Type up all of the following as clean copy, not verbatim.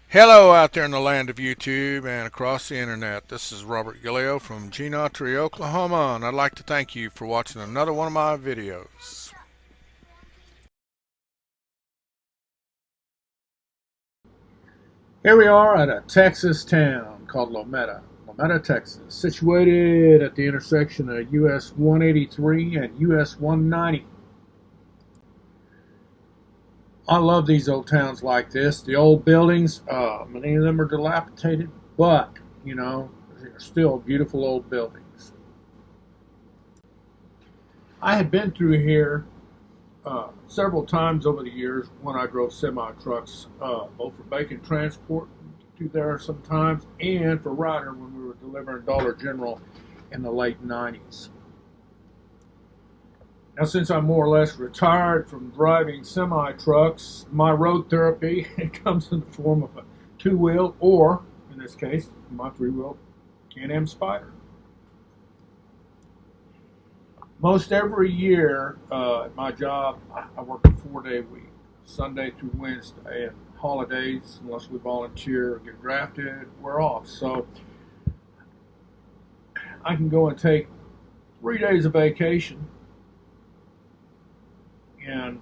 Hello out there in the land of YouTube and across the internet. This is Robert Gilleo from Gene Tree, Oklahoma, and I'd like to thank you for watching another one of my videos. Here we are at a Texas town called Lometa, Texas, situated at the intersection of US 183 and US 190. I love these old towns like this. The old buildings, many of them are dilapidated, but, they're still beautiful old buildings. I had been through here several times over the years when I drove semi-trucks, both for bacon transport through there sometimes, and for Ryder when we were delivering Dollar General in the late 90s. Now, since I'm more or less retired from driving semi-trucks, my road therapy comes in the form of a two-wheel, or, in this case, my three-wheel Can-Am Spyder. Most every year at my job, I work a 4-day week, Sunday through Wednesday, and holidays, unless we volunteer or get drafted, we're off. So I can go and take 3 days of vacation and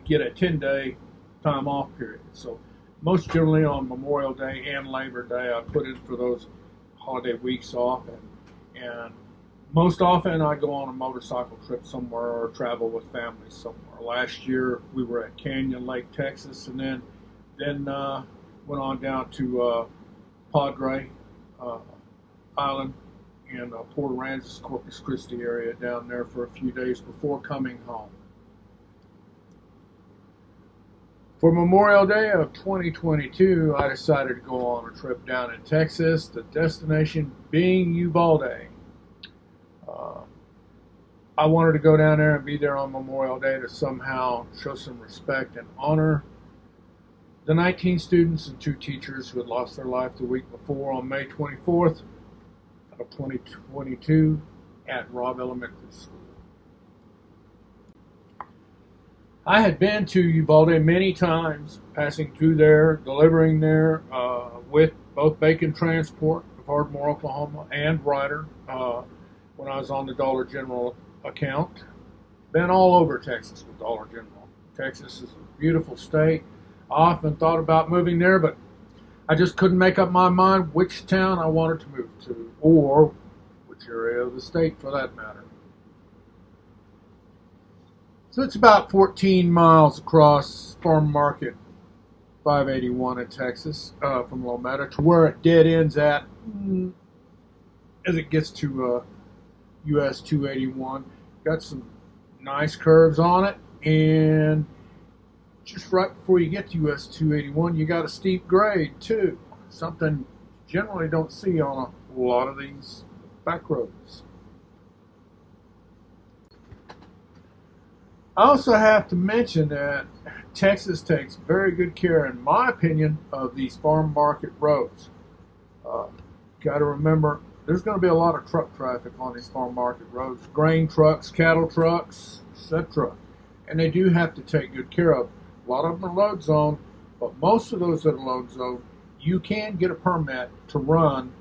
get a 10-day time off period. So most generally on Memorial Day and Labor Day, I put in for those holiday weeks off, and most often I go on a motorcycle trip somewhere or travel with family somewhere. Last year we were at Canyon Lake, Texas, and then went on down to Padre Island and Port Aransas, Corpus Christi area down there for a few days before coming home. For Memorial Day of 2022, I decided to go on a trip down in Texas, the destination being Uvalde. I wanted to go down there and be there on Memorial Day to somehow show some respect and honor the 19 students and 2 teachers who had lost their life the week before on May 24th of 2022 at Robb Elementary School. I had been to Uvalde many times, passing through there, delivering there with both Bacon Transport of Ardmore, Oklahoma, and Ryder when I was on the Dollar General account. Been all over Texas with Dollar General. Texas is a beautiful state. I often thought about moving there, but I just couldn't make up my mind which town I wanted to move to, or which area of the state for that matter. So it's about 14 miles across Farm Market 581 in Texas from Lometa to where it dead ends at as it gets to US 281. Got some nice curves on it, and just right before you get to US 281, you got a steep grade too. Something you generally don't see on a lot of these back roads. I also have to mention that Texas takes very good care, in my opinion, of these farm market roads. Got to remember, there's going to be a lot of truck traffic on these farm market roads, grain trucks, cattle trucks, etc. And they do have to take good care of. A lot of them are load zone, but most of those that are load zone, you can get a permit to run.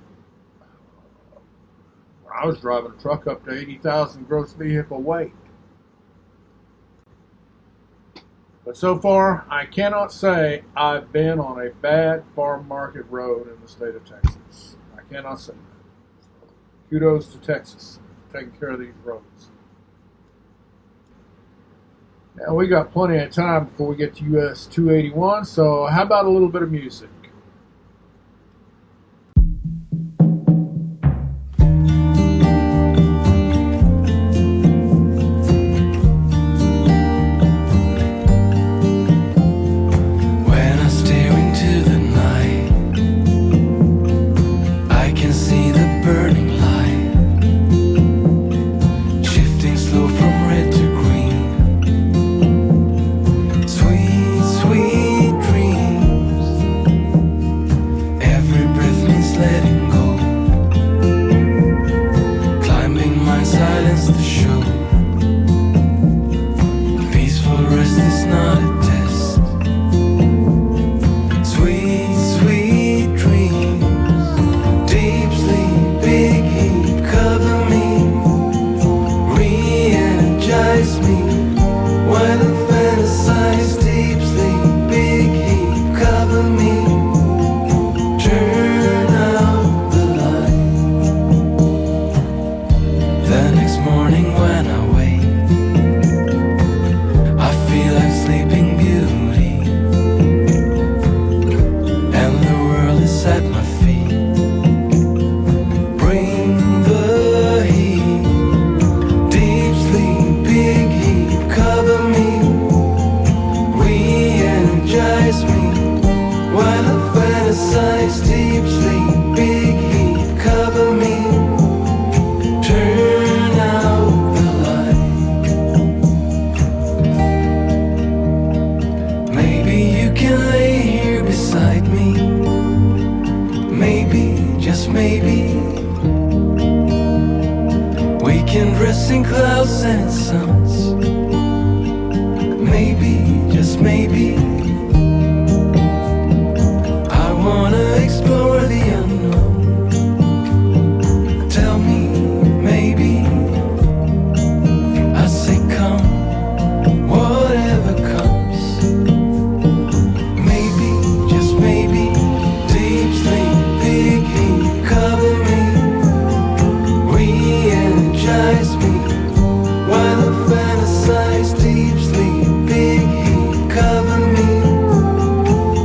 I was driving a truck up to 80,000 gross vehicle weight. But so far, I cannot say I've been on a bad farm market road in the state of Texas. I cannot say that. Kudos to Texas for taking care of these roads. Now, we got plenty of time before we get to US 281, so how about a little bit of music? Sweet, sweet dreams. undressing clouds and suns. Maybe, just maybe, I wanna explore the unknown. Tell me, maybe, I say come, whatever comes. Maybe, just maybe, deep sleep, big heat, cover me, re-energize me, while I fantasize. Deep sleep, big heat, cover me,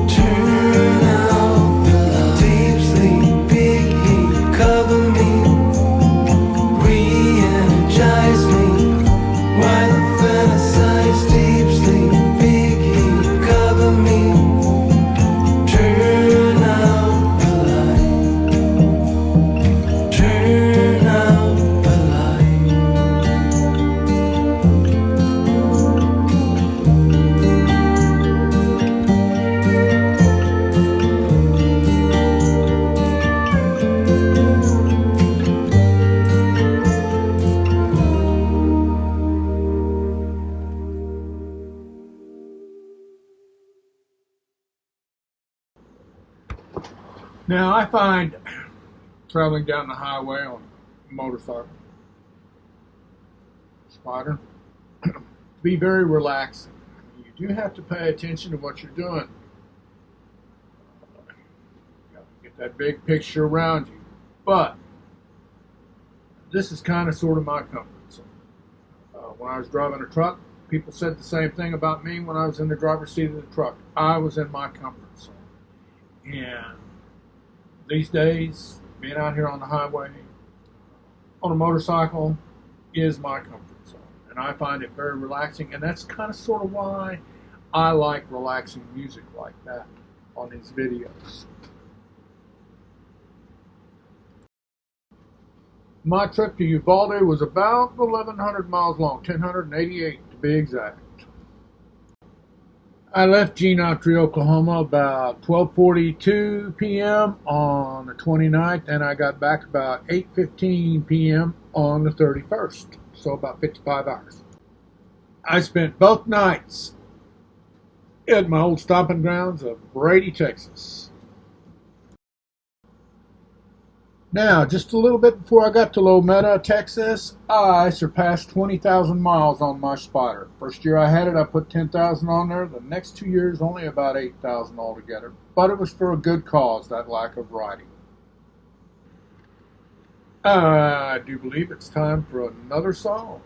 turn out the light. Deep sleep, big heat, cover me, re-energize me, while I fantasize. Deep sleep, big heat, cover me, turn out the light. Turn out the light. Now, I find traveling down the highway on a motorcycle, Spyder, to be very relaxing. You do have to pay attention to what you're doing. You gotta get that big picture around you. But this is kind of sort of my comfort zone. When I was driving a truck, people said the same thing about me when I was in the driver's seat of the truck. I was in my comfort zone. And these days, being out here on the highway, on a motorcycle, is my comfort zone. And I find it very relaxing. And that's kind of sort of why I like relaxing music like that on these videos. My trip to Uvalde was about 1,100 miles long, 1,088 to be exact. I left Gene-Autry, Oklahoma about 12:42 p.m. on the 29th, and I got back about 8:15 p.m. on the 31st, so about 55 hours. I spent both nights at my old stomping grounds of Brady, Texas. Now, just a little bit before I got to Lometa, Texas, I surpassed 20,000 miles on my Spyder. First year I had it, I put 10,000 on there. The next 2 years, only about 8,000 altogether. But it was for a good cause, that lack of riding. I do believe it's time for another song.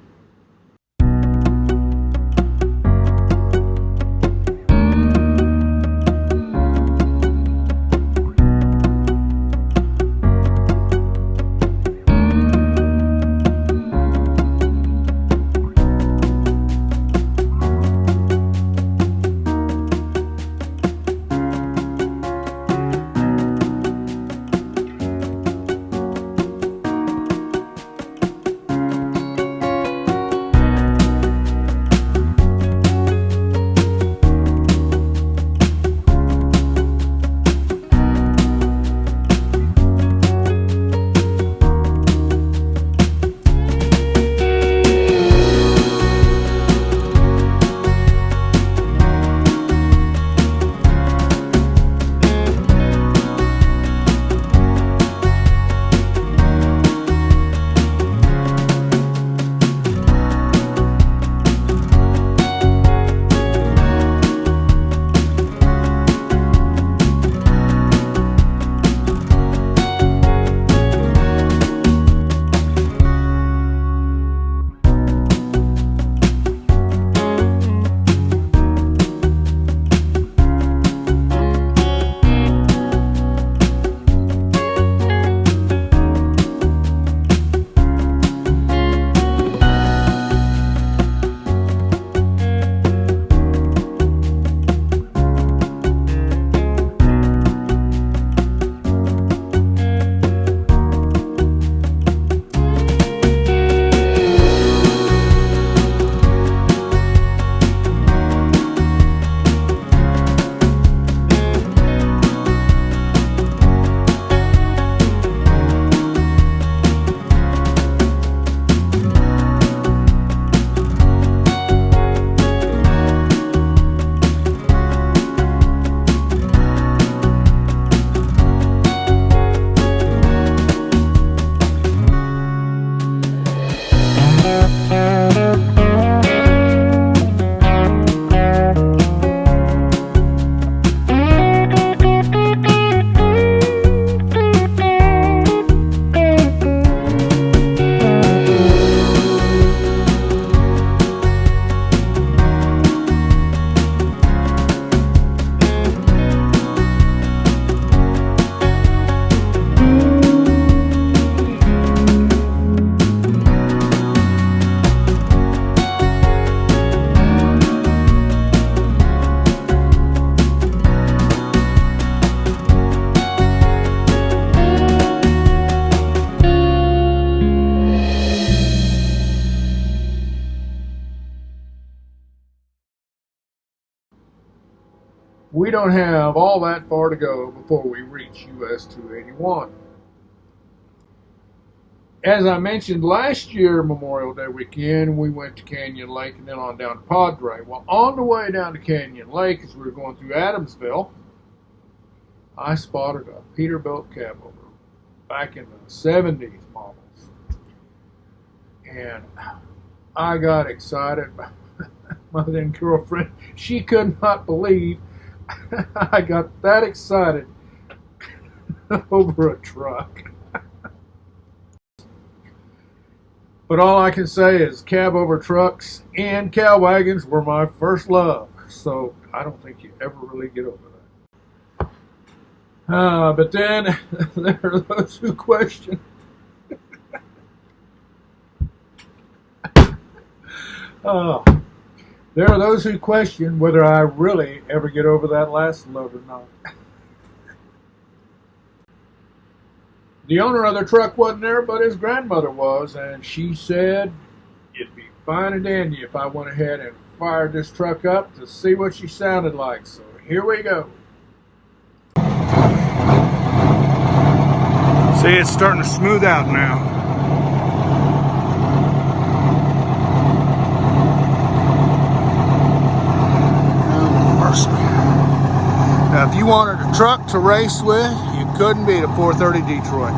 we don't have all that far to go before we reach US 281. As I mentioned last year, Memorial Day weekend, we went to Canyon Lake and then on down to Padre. Well, on the way down to Canyon Lake, as we were going through Adamsville, I spotted a Peterbilt cabover back in the 70s models. And I got excited. My then girlfriend, she could not believe I got that excited over a truck. But all I can say is cab over trucks and cow wagons were my first love. So I don't think you ever really get over that. But then there are those who question. There are those who question whether I really ever get over that last love or not. The owner of the truck wasn't there, but his grandmother was, and she said it'd be fine and dandy if I went ahead and fired this truck up to see what she sounded like. So here we go. See, it's starting to smooth out now. Oh, mercy. Now, if you wanted a truck to race with, you couldn't beat a 430 Detroit.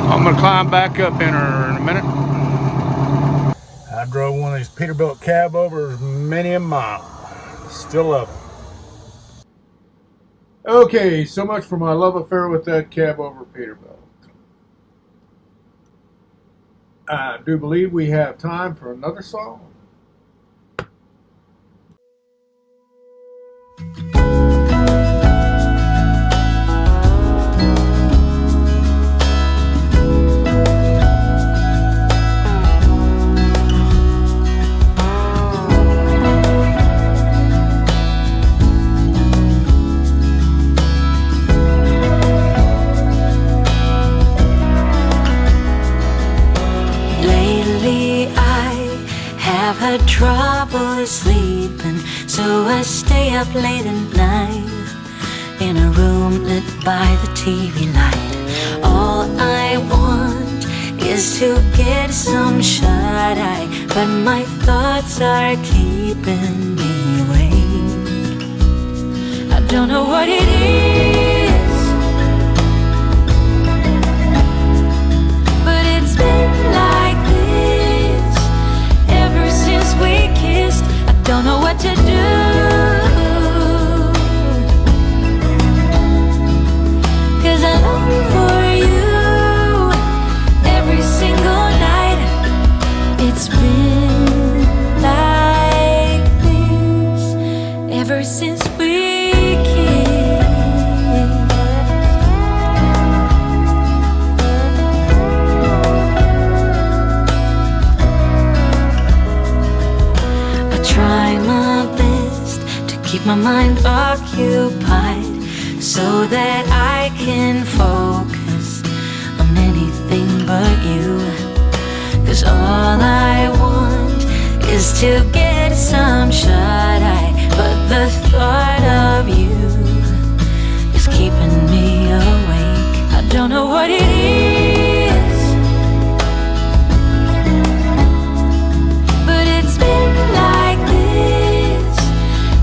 I'm gonna climb back up in her in a minute. I drove one of these Peterbilt cab overs many a mile. Still love it. Okay, so much for my love affair with that cab over Peterbilt. I do believe we have time for another song. I've had trouble sleeping, so I stay up late at night in a room lit by the TV light. All I want is to get some shut-eye, but my thoughts are keeping me awake. I don't know what it is, but it's been like this ever since we kissed. I don't know what to do, 'cause I long for you every single night. It's been like this ever since we kissed. I try my best to keep my mind occupied so that I can focus on anything but you. 'Cause all I want is to get some shut-eye, but the thought of you is keeping me awake. I don't know what it is, but it's been like this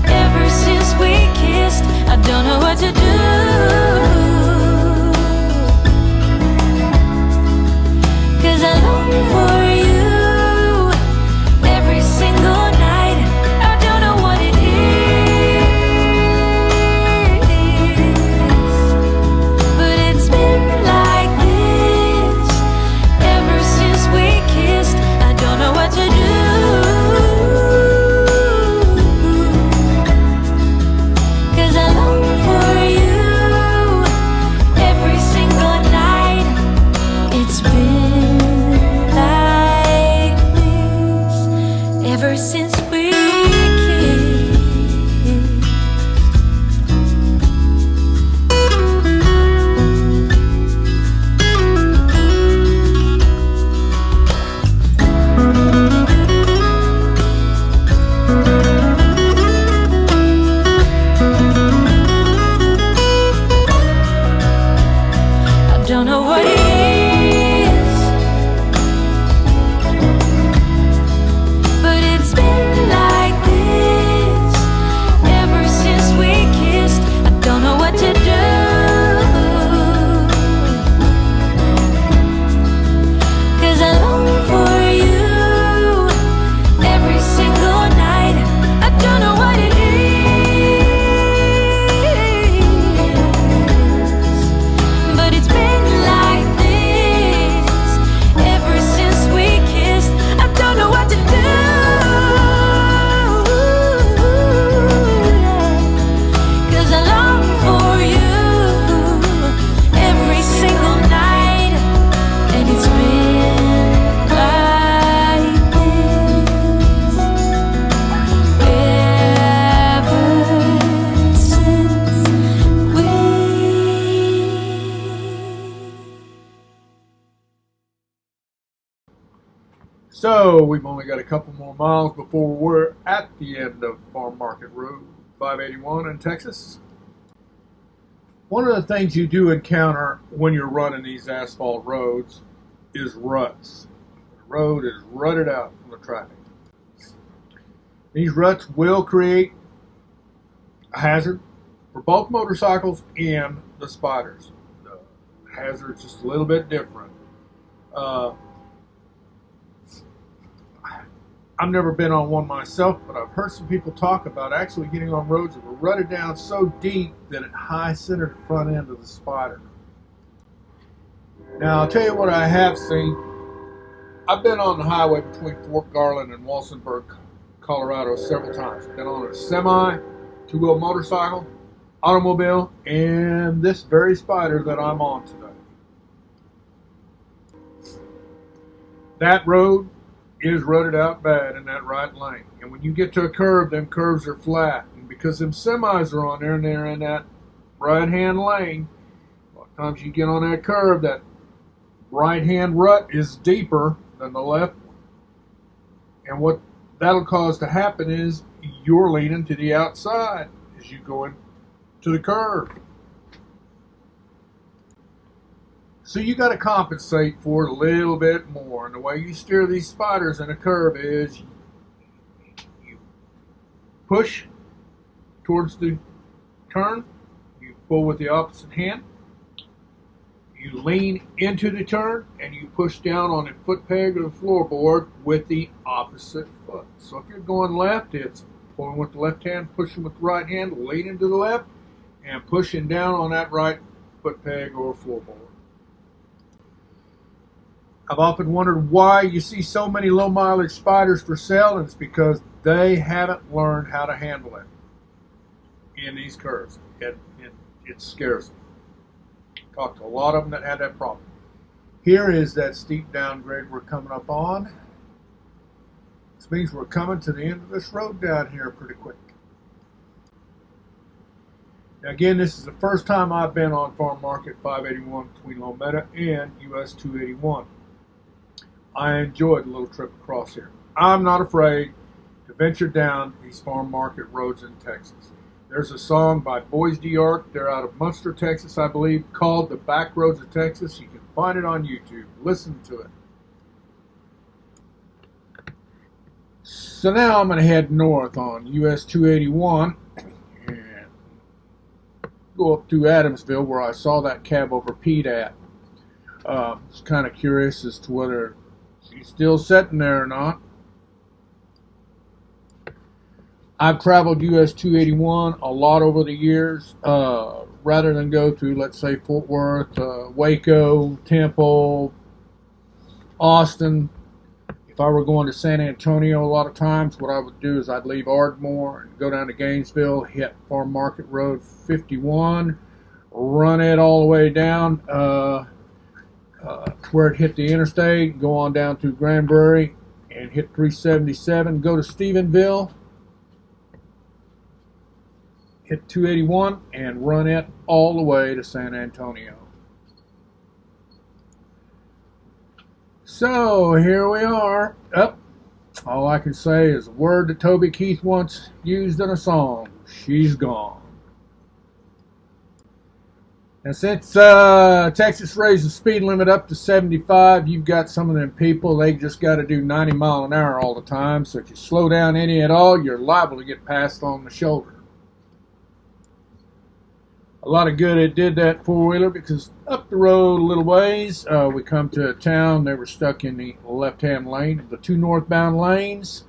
ever since we kissed. I don't know what to do, 'cause I long for you every single night. I don't know what it is, So we've only got a couple more miles before we're at the end of Farm Market Road 581 in Texas. One of the things you do encounter when you're running these asphalt roads is ruts. The road is rutted out from the traffic. These ruts will create a hazard for both motorcycles and the Spyders. The hazard's just a little bit different. I've never been on one myself, but I've heard some people talk about actually getting on roads that were rutted down so deep that it high-centered the front end of the Spyder. Now, I'll tell you what I have seen. I've been on the highway between Fort Garland and Walsenburg, Colorado several times. Been on a semi, two-wheel motorcycle, automobile, and this very Spyder that I'm on today. That road is rutted out bad in that right lane. And when you get to a curve, them curves are flat. And because them semis are on there and they're in that right-hand lane, a lot of times you get on that curve, that right-hand rut is deeper than the left one. And what that'll cause to happen is you're leaning to the outside as you go into the curve. So you got to compensate for it a little bit more. And the way you steer these Spyders in a curve is you push towards the turn, you pull with the opposite hand, you lean into the turn, and you push down on the foot peg or the floorboard with the opposite foot. So if you're going left, it's pulling with the left hand, pushing with the right hand, leaning to the left, and pushing down on that right foot peg or floorboard. I've often wondered why you see so many low mileage Spyders for sale, and it's because they haven't learned how to handle it in these curves. It scares them. Talked to a lot of them that had that problem. Here is that steep downgrade we're coming up on. This means we're coming to the end of this road down here pretty quick. Now again, this is the first time I've been on Farm Market 581 between Lometa and US 281. I enjoyed the little trip across here. I'm not afraid to venture down these farm market roads in Texas. There's a song by Boys D. Ark, they're out of Munster, Texas, I believe, called The Back Roads of Texas. You can find it on YouTube. Listen to it. So now I'm going to head north on US 281 and go up to Adamsville where I saw that cab over Pete at. I was kind of curious as to whether she's still sitting there or not. I've traveled US 281 a lot over the years. Rather than go through, let's say, Fort Worth, Waco, Temple, Austin. If I were going to San Antonio a lot of times, what I would do is I'd leave Ardmore and go down to Gainesville, hit Farm Market Road 51, run it all the way down to where it hit the interstate, go on down through Granbury and hit 377, go to Stephenville, hit 281, and run it all the way to San Antonio. So here we are. All I can say is a word that Toby Keith once used in a song. She's gone. And since Texas raised the speed limit up to 75, you've got some of them people, they just got to do 90 miles an hour all the time. So if you slow down any at all, you're liable to get passed on the shoulder. A lot of good it did that four-wheeler because up the road a little ways, we come to a town. They were stuck in the left-hand lane of the two northbound lanes,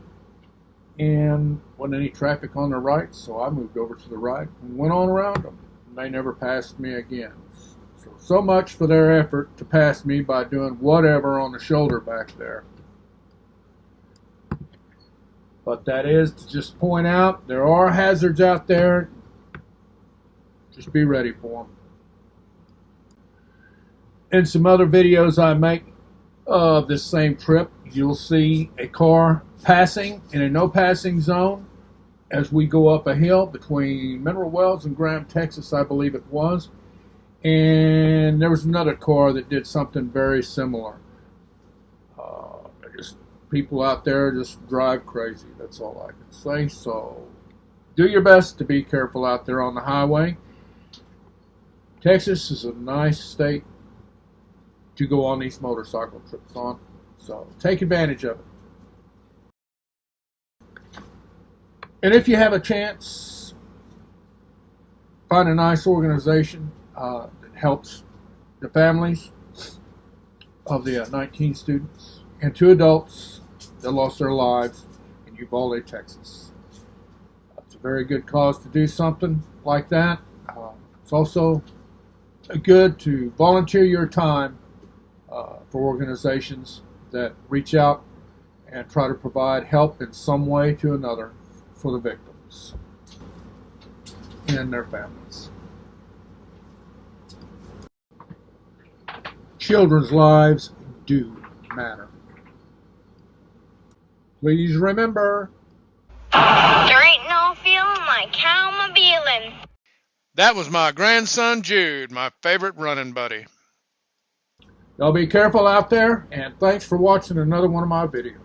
and wasn't any traffic on the right, so I moved over to the right and went on around them. They never passed me again. So much for their effort to pass me by doing whatever on the shoulder back there. But that is to just point out there are hazards out there. Just be ready for them. In some other videos I make of this same trip, you'll see a car passing in a no passing zone as we go up a hill between Mineral Wells and Graham, Texas, I believe it was. And there was another car that did something very similar. people out there just drive crazy. That's all I can say. So do your best to be careful out there on the highway. Texas is a nice state to go on these motorcycle trips on. So take advantage of it. And if you have a chance, find a nice organization that helps the families of the 19 students and 2 adults that lost their lives in Uvalde, Texas. It's a very good cause to do something like that. It's also good to volunteer your time for organizations that reach out and try to provide help in some way to another for the victims and their families. Children's lives do matter. Please remember, there ain't no feeling like cowmobiling. That was my grandson Jude, my favorite running buddy. y'all be careful out there, and thanks for watching another one of my videos.